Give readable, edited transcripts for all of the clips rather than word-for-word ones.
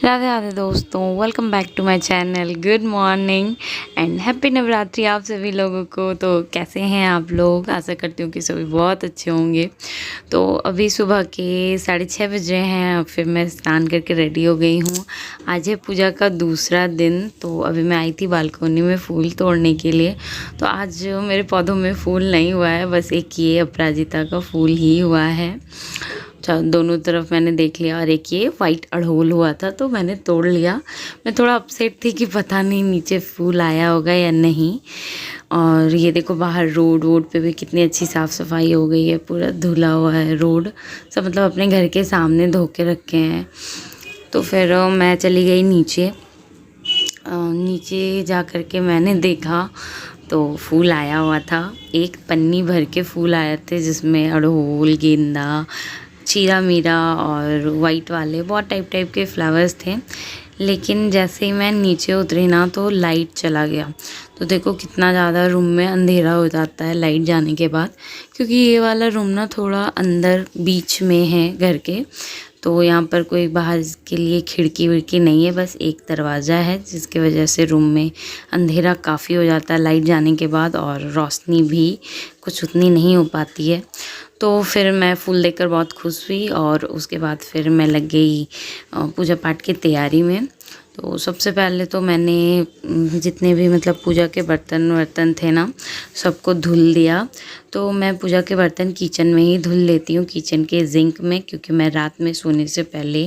राधे राधे दोस्तों, welcome back to my channel. Good morning and happy Navratri आप सभी लोगों को। तो कैसे हैं आप लोग? आशा करती हूँ कि सभी बहुत अच्छे होंगे। तो अभी सुबह के 6:30 बजे हैं। अब फिर मैं स्नान करके रेडी हो गई हूँ। आज है पूजा का दूसरा दिन। तो अभी मैं आई थी बालकोनी में फूल तोड़ने के लिए। तो आज मेरे पौधों में फूल नहीं हुआ है, बस एक ये अपराजिता का फूल ही हुआ है। दोनों तरफ मैंने देख लिया, और एक ये वाइट अड़हुल हुआ था तो मैंने तोड़ लिया। मैं थोड़ा अपसेट थी कि पता नहीं नीचे फूल आया होगा या नहीं। और ये देखो बाहर रोड पे भी कितनी अच्छी साफ़ सफाई हो गई है, पूरा धुला हुआ है रोड सब, मतलब अपने घर के सामने धो के रखे हैं। तो फिर मैं चली गई नीचे। नीचे जा कर के मैंने देखा तो फूल आया हुआ था। एक पन्नी भर के फूल आए थे, जिसमें अड़हुल, गेंदा, चीरा मीरा और वाइट वाले बहुत टाइप के फ्लावर्स थे। लेकिन जैसे ही मैं नीचे उतरी ना तो लाइट चला गया। तो देखो कितना ज़्यादा रूम में अंधेरा हो जाता है लाइट जाने के बाद, क्योंकि ये वाला रूम ना थोड़ा अंदर बीच में है घर के। तो यहाँ पर कोई बाहर के लिए खिड़की विड़की नहीं है, बस एक दरवाज़ा है, जिसकी वजह से रूम में अंधेरा काफ़ी हो जाता है लाइट जाने के बाद, और रोशनी भी कुछ उतनी नहीं हो पाती है। तो फिर मैं फूल देखकर बहुत खुश हुई, और उसके बाद फिर मैं लग गई पूजा पाठ की तैयारी में। तो सबसे पहले तो मैंने जितने भी मतलब पूजा के बर्तन थे ना, सबको धुल दिया। तो मैं पूजा के बर्तन किचन में ही धुल लेती हूँ, किचन के जिंक में, क्योंकि मैं रात में सोने से पहले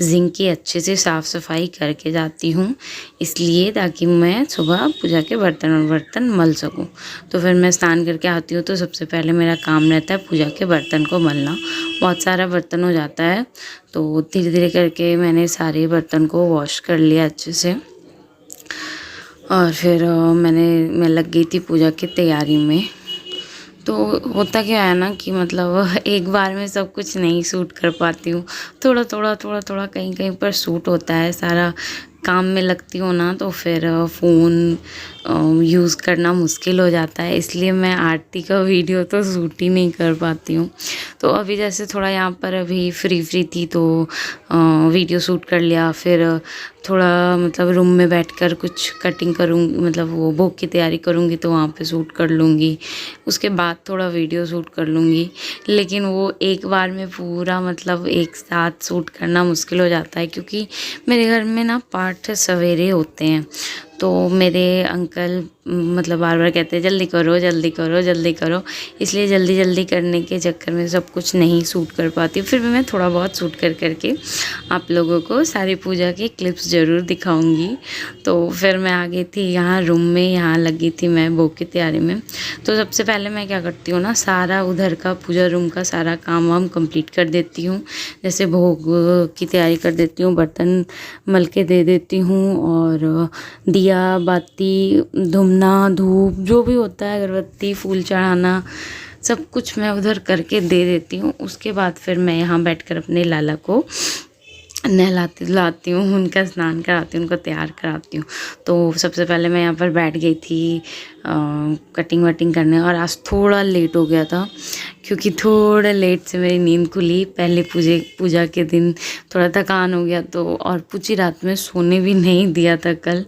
जिंक की अच्छे से साफ़ सफाई करके जाती हूँ, इसलिए ताकि मैं सुबह पूजा के बर्तन मल सकूँ। तो फिर मैं स्नान करके आती हूँ तो सबसे पहले मेरा काम रहता है पूजा के बर्तन को मलना। बहुत सारा बर्तन हो जाता है, तो धीरे धीरे करके मैंने सारे बर्तन को वॉश कर लिया अच्छे से। और फिर मैं लग गई थी पूजा की तैयारी में। तो होता क्या है ना कि मतलब एक बार में सब कुछ नहीं सूट कर पाती हूँ, थोड़ा कहीं कहीं पर सूट होता है। सारा काम में लगती हूँ ना तो फिर फ़ोन यूज़ करना मुश्किल हो जाता है, इसलिए मैं आरती का वीडियो तो शूट ही नहीं कर पाती हूँ। तो अभी जैसे थोड़ा यहाँ पर अभी फ्री थी तो वीडियो शूट कर लिया। फिर थोड़ा मतलब रूम में बैठकर कुछ कटिंग करूँगी, मतलब वो भोग की तैयारी करूँगी तो वहाँ पे शूट कर लूँगी। उसके बाद थोड़ा वीडियो शूट कर लूँगी। लेकिन वो एक बार में पूरा मतलब एक साथ शूट करना मुश्किल हो जाता है, क्योंकि मेरे घर में ना पाठ सवेरे होते हैं। तो मेरे अंकल मतलब बार बार कहते हैं जल्दी करो जल्दी करो जल्दी करो, इसलिए जल्दी जल्दी करने के चक्कर में सब कुछ नहीं शूट कर पाती। फिर भी मैं थोड़ा बहुत शूट करके आप लोगों को सारी पूजा की क्लिप्स ज़रूर दिखाऊंगी। तो फिर मैं आ गई थी यहाँ रूम में, यहाँ लगी थी मैं भोग की तैयारी में। तो सबसे पहले मैं क्या करती हूँ ना, सारा उधर का पूजा रूम का सारा काम वाम कंप्लीट कर देती हूँ। जैसे भोग की तैयारी कर देती हूँ, बर्तन मल के दे देती हूँ, और दिया बाती धूमना धूप जो भी होता है, अगरबत्ती फूल चढ़ाना, सब कुछ मैं उधर करके दे देती हूँ। उसके बाद फिर मैं यहाँ बैठकर अपने लाला को नहलाती हूँ, उनका स्नान कराती हूँ, उनको तैयार कराती हूँ। तो सबसे पहले मैं यहाँ पर बैठ गई थी कटिंग वटिंग करने, और आज थोड़ा लेट हो गया था, क्योंकि थोड़ा लेट से मेरी नींद खुली। पहले पूजा के दिन थोड़ा थकान हो गया, तो और पूछी रात में सोने भी नहीं दिया था कल,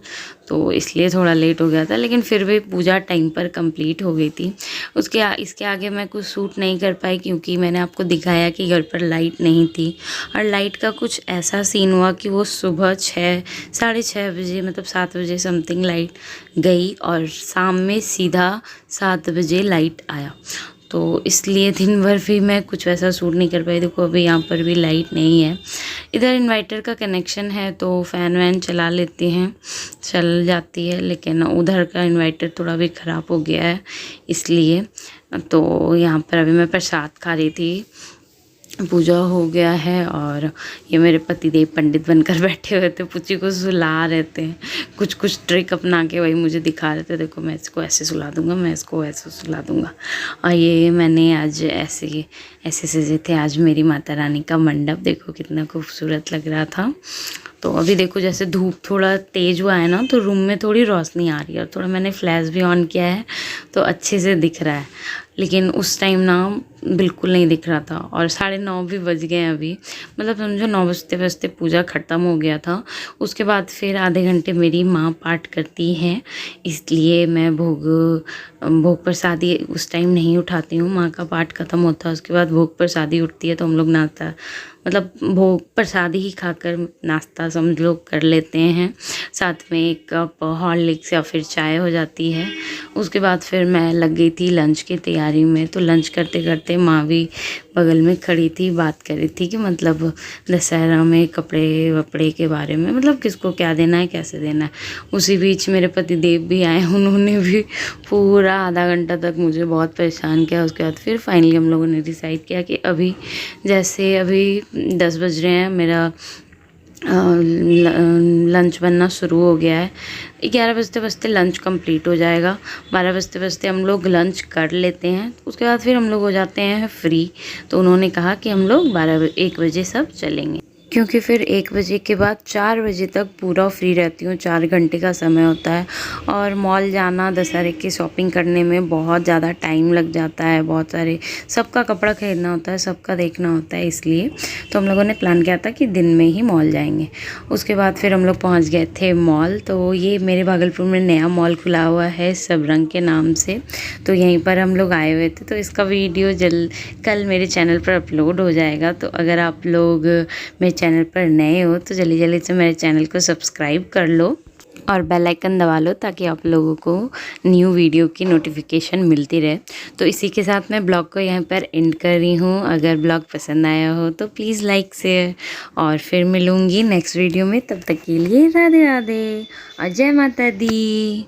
तो इसलिए थोड़ा लेट हो गया था। लेकिन फिर भी पूजा टाइम पर कंप्लीट हो गई थी। इसके आगे मैं कुछ शूट नहीं कर पाई, क्योंकि मैंने आपको दिखाया कि घर पर लाइट नहीं थी। और लाइट का कुछ ऐसा सीन हुआ कि वो सुबह 6-6:30 बजे, मतलब 7 बजे समथिंग लाइट गई, और शाम में सीधा 7 बजे लाइट आया। तो इसलिए दिन भर भी मैं कुछ वैसा शूट नहीं कर पाई। देखो अभी यहाँ पर भी लाइट नहीं है। इधर इन्वर्टर का कनेक्शन है तो फ़ैन वैन चला लेते हैं, चल जाती है। लेकिन उधर का इन्वर्टर थोड़ा भी ख़राब हो गया है, इसलिए। तो यहाँ पर अभी मैं प्रसाद खा रही थी। पूजा हो गया है, और ये मेरे पतिदेव पंडित बनकर बैठे हुए थे, पूछी को सुला रहे थे। कुछ ट्रिक अपना के वही मुझे दिखा रहे थे, देखो मैं इसको ऐसे सुला दूंगा, मैं इसको ऐसे सुला दूंगा। और ये मैंने आज ऐसे सजे थे आज मेरी माता रानी का मंडप, देखो कितना खूबसूरत लग रहा था। तो अभी देखो जैसे धूप थोड़ा तेज़ हुआ है ना, तो रूम में थोड़ी रोशनी आ रही है और थोड़ा मैंने फ्लैश भी ऑन किया है तो अच्छे से दिख रहा है। लेकिन उस टाइम ना बिल्कुल नहीं दिख रहा था और 9:30 भी बज गए हैं अभी, मतलब समझो 9 बजते बजते पूजा ख़त्म हो गया था। उसके बाद फिर आधे घंटे मेरी माँ पाठ करती हैं, इसलिए मैं भोग प्रसादी उस टाइम नहीं उठाती हूँ। माँ का पाठ ख़त्म होता है उसके बाद भोग प्रसादी उठती है, तो हम लोग नाश्ता मतलब भोग प्रसादी ही खाकर नाश्ता समझ लो कर लेते हैं। साथ में 1 कप हॉर्लिक्स या फिर चाय हो जाती है। उसके बाद फिर मैं लग गई थी लंच की तैयारी में, तो लंच करते करते माँ भी बगल में खड़ी थी, बात कर रही थी कि मतलब दशहरा में कपड़े वपड़े के बारे में, मतलब किसको क्या देना है कैसे देना है। उसी बीच मेरे पति देव भी आए, उन्होंने भी पूरा आधा घंटा तक मुझे बहुत परेशान किया। उसके बाद फिर फाइनली हम लोगों ने डिसाइड किया कि अभी 10 बज रहे हैं, मेरा लंच बनना शुरू हो गया है। 11 बजते बजते लंच कंप्लीट हो जाएगा, 12 बजते बजते हम लोग लंच कर लेते हैं। उसके बाद फिर हम लोग हो जाते हैं फ्री। तो उन्होंने कहा कि हम लोग 1 बजे सब चलेंगे, क्योंकि फिर 1 बजे के बाद 4 बजे तक पूरा फ्री रहती हूँ। 4 घंटे का समय होता है और मॉल जाना दशहरे की शॉपिंग करने में बहुत ज़्यादा टाइम लग जाता है। बहुत सारे सबका कपड़ा खरीदना होता है, सबका देखना होता है, इसलिए तो हम लोगों ने प्लान किया था कि दिन में ही मॉल जाएंगे। उसके बाद फिर हम लोग पहुँच गए थे मॉल। तो ये मेरे भागलपुर में नया मॉल खुला हुआ है सबरंग के नाम से, तो यहीं पर हम लोग आए हुए थे। तो इसका वीडियो कल मेरे चैनल पर अपलोड हो जाएगा। तो अगर आप लोग मेरे चैनल पर नए हो तो जल्दी जल्दी से मेरे चैनल को सब्सक्राइब कर लो और बेल आइकन दबा लो, ताकि आप लोगों को न्यू वीडियो की नोटिफिकेशन मिलती रहे। तो इसी के साथ मैं ब्लॉग को यहाँ पर एंड कर रही हूँ। अगर ब्लॉग पसंद आया हो तो प्लीज़ लाइक शेयर, और फिर मिलूँगी नेक्स्ट वीडियो में। तब तक के लिए राधे राधे और जय माता दी।